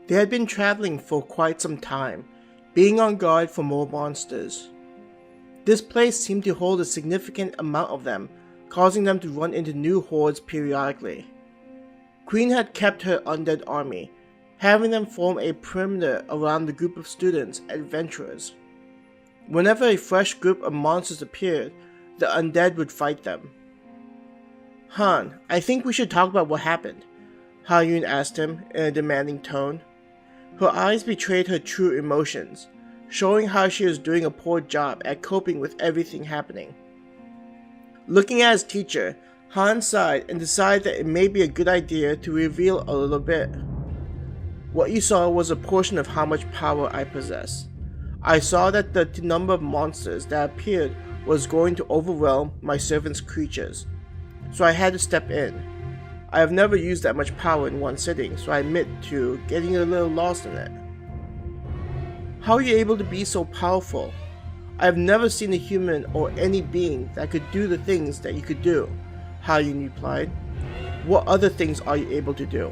They had been traveling for quite some time, being on guard for more monsters. This place seemed to hold a significant amount of them, causing them to run into new hordes periodically. Queen had kept her undead army, having them form a perimeter around the group of students, adventurers. Whenever a fresh group of monsters appeared, the undead would fight them. Han, I think we should talk about what happened, Ha-Yun asked him in a demanding tone. Her eyes betrayed her true emotions, showing how she was doing a poor job at coping with everything happening. Looking at his teacher, Han sighed and decided that it may be a good idea to reveal a little bit. What you saw was a portion of how much power I possess. I saw that the number of monsters that appeared was going to overwhelm my servant's creatures, so I had to step in. I have never used that much power in one sitting, so I admit to getting a little lost in it. How are you able to be so powerful? I have never seen a human or any being that could do the things that you could do, Ha-Yun replied. What other things are you able to do?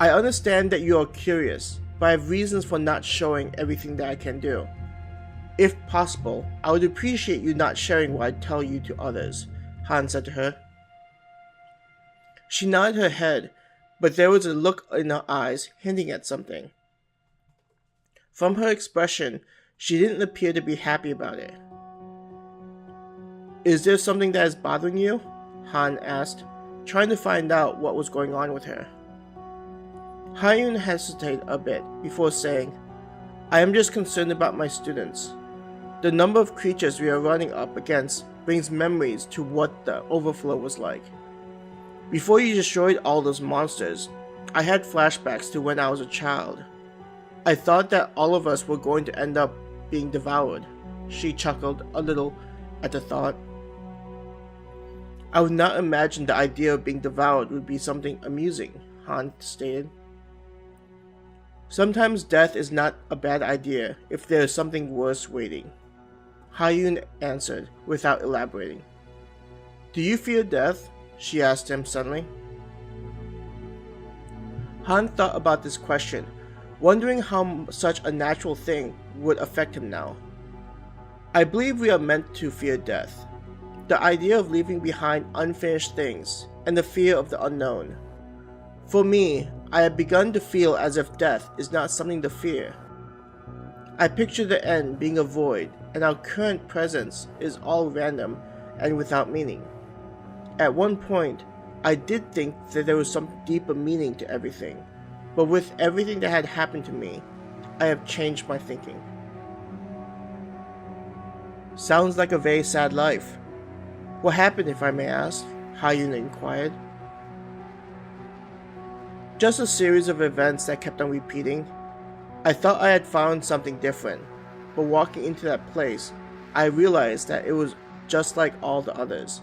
I understand that you are curious, but I have reasons for not showing everything that I can do. If possible, I would appreciate you not sharing what I tell you to others, Han said to her. She nodded her head, but there was a look in her eyes hinting at something. From her expression, she didn't appear to be happy about it. Is there something that is bothering you? Han asked, trying to find out what was going on with her. Ha-Yun hesitated a bit before saying, I am just concerned about my students. The number of creatures we are running up against brings memories to what the overflow was like. Before you destroyed all those monsters, I had flashbacks to when I was a child. I thought that all of us were going to end up being devoured. She chuckled a little at the thought. I would not imagine the idea of being devoured would be something amusing, Han stated. Sometimes death is not a bad idea if there is something worse waiting, Ha-Yun answered without elaborating. Do you fear death? She asked him suddenly. Han thought about this question, wondering how such a natural thing would affect him now. I believe we are meant to fear death. The idea of leaving behind unfinished things and the fear of the unknown. For me, I have begun to feel as if death is not something to fear. I picture the end being a void, and our current presence is all random and without meaning. At one point, I did think that there was some deeper meaning to everything, but with everything that had happened to me, I have changed my thinking. Sounds like a very sad life. What happened, if I may ask? Ha-Yun inquired. Just a series of events that kept on repeating. I thought I had found something different, but walking into that place, I realized that it was just like all the others.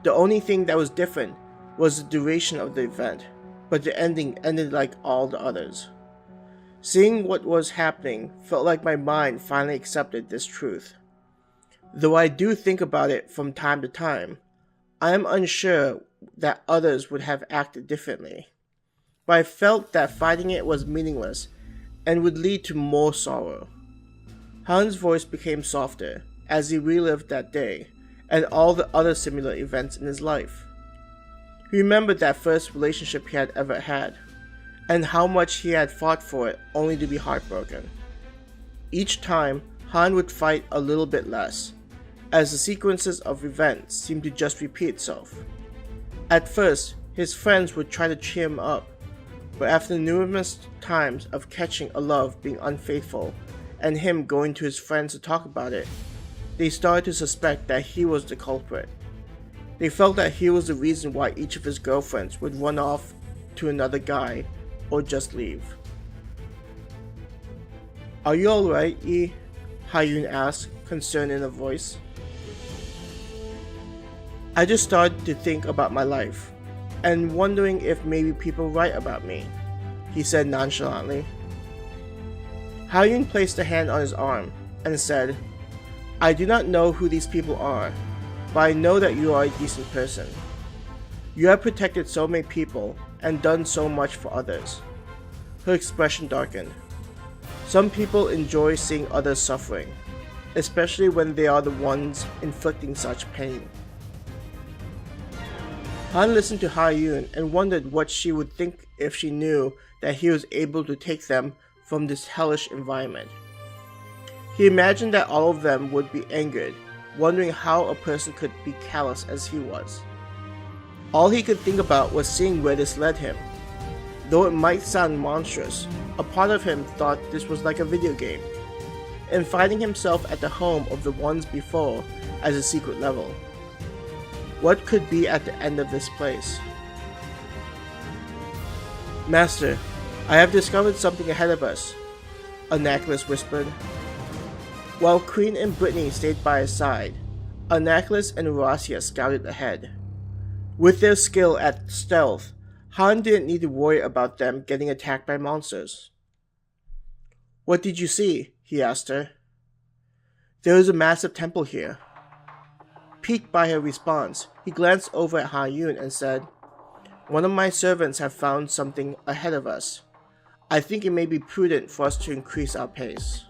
The only thing that was different was the duration of the event, but the ending ended like all the others. Seeing what was happening felt like my mind finally accepted this truth. Though I do think about it from time to time, I am unsure that others would have acted differently. But I felt that fighting it was meaningless and would lead to more sorrow. Han's voice became softer as he relived that day and all the other similar events in his life. He remembered that first relationship he had ever had, and how much he had fought for it only to be heartbroken. Each time, Han would fight a little bit less, as the sequences of events seemed to just repeat itself. At first, his friends would try to cheer him up, but after numerous times of catching a love being unfaithful, and him going to his friends to talk about it, they started to suspect that he was the culprit. They felt that he was the reason why each of his girlfriends would run off to another guy or just leave. Are you alright, Yi? Ha-Yun asked, concerned in a voice. I just started to think about my life, and wondering if maybe people write about me, he said nonchalantly. Ha-Yun placed a hand on his arm and said, I do not know who these people are, but I know that you are a decent person. You have protected so many people, and done so much for others. Her expression darkened. Some people enjoy seeing others suffering, especially when they are the ones inflicting such pain. Han listened to Ha-Yun and wondered what she would think if she knew that he was able to take them from this hellish environment. He imagined that all of them would be angered, wondering how a person could be callous as he was. All he could think about was seeing where this led him. Though it might sound monstrous, a part of him thought this was like a video game, and finding himself at the home of the ones before as a secret level. What could be at the end of this place? Master, I have discovered something ahead of us, Anaklis whispered. While Queen and Brittany stayed by his side, Anaklis and Horacia scouted ahead. With their skill at stealth, Han didn't need to worry about them getting attacked by monsters. What did you see? He asked her. There is a massive temple here. Piqued by her response, he glanced over at Ha-Yun and said, One of my servants have found something ahead of us. I think it may be prudent for us to increase our pace.